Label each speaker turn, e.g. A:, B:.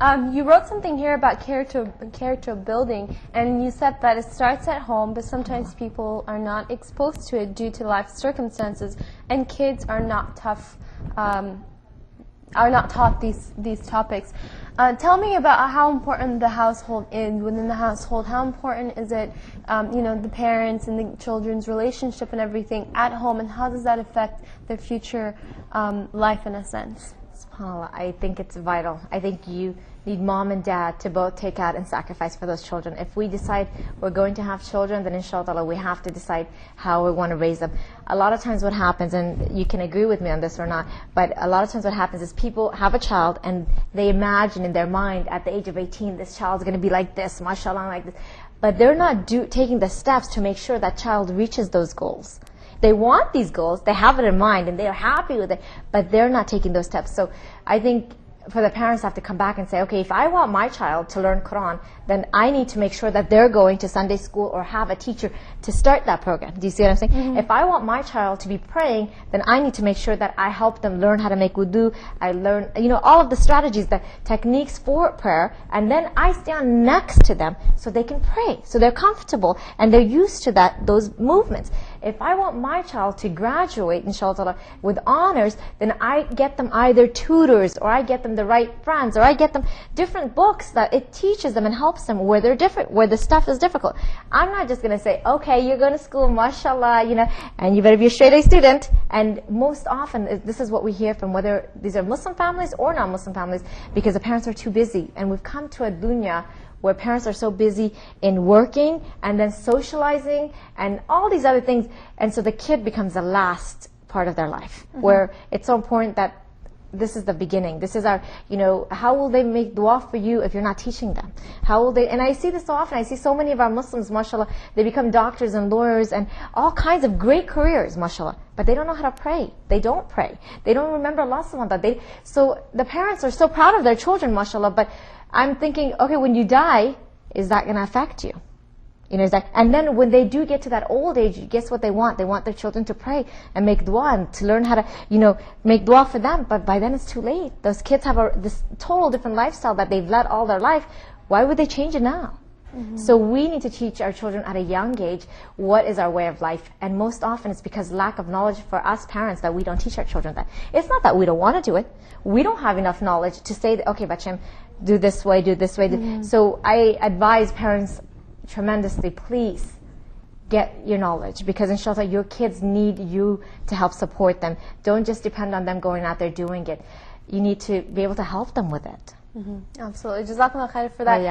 A: You wrote something here about character building, and you said that it starts at home, but sometimes people are not exposed to it due to life circumstances, and kids are not taught these topics. Tell me about how important the household is. Within the household, how important is it, the parents and the children's relationship and everything at home, and how does that affect their future life in a sense?
B: SubhanAllah, I think it's vital. I think you need mom and dad to both take out and sacrifice for those children. If we decide we're going to have children, then inshallah we have to decide how we want to raise them. A lot of times what happens, and you can agree with me on this or not, but a lot of times what happens is people have a child and they imagine in their mind at the age of 18, this child's going to be like this, mashallah, like this. But they're not taking the steps to make sure that child reaches those goals. They want these goals, they have it in mind, and they are happy with it, but they're not taking those steps. So I think for the parents have to come back and say, okay, if I want my child to learn Quran, then I need to make sure that they're going to Sunday school or have a teacher to start that program. Do you see what I'm saying? Mm-hmm. If I want my child to be praying, then I need to make sure that I help them learn how to make wudu. I learn, all of the strategies, the techniques for prayer, and then I stand next to them so they can pray, so they're comfortable and they're used to those movements. If I want my child to graduate, inshallah, with honors, then I get them either tutors, or I get them the right friends, or I get them different books that it teaches them and helps them where they're different, where the stuff is difficult. I'm not just going to say, okay, you're going to school, mashallah, and you better be a straight A student. And most often, this is what we hear from whether these are Muslim families or non-Muslim families, because the parents are too busy. And we've come to a dunya where parents are so busy in working and then socializing and all these other things. And so the kid becomes the last part of their life, mm-hmm. where it's so important that this is the beginning. This is our, how will they make dua for you if you're not teaching them? How will they, and I see this so often, I see so many of our Muslims, mashallah, they become doctors and lawyers and all kinds of great careers, mashallah, but they don't know how to pray. They don't pray. They don't remember Allah subhanahu wa ta'ala. So the parents are so proud of their children, mashallah, but I'm thinking, okay, when you die, is that going to affect you? And then when they do get to that old age, guess what they want? They want their children to pray and make dua and to learn how to, make dua for them. But by then it's too late. Those kids have this total different lifestyle that they've led all their life. Why would they change it now? Mm-hmm. So we need to teach our children at a young age what is our way of life. And most often it's because lack of knowledge for us parents that we don't teach our children that. It's not that we don't want to do it. We don't have enough knowledge to say that, okay, Bachim, do this way, do this way. Mm-hmm. So I advise parents tremendously, please get your knowledge, because inshallah your kids need you to help support them. Don't just depend on them going out there doing it. You need to be able to help them with it.
A: Mm-hmm. Absolutely. Jazakallah khair for that.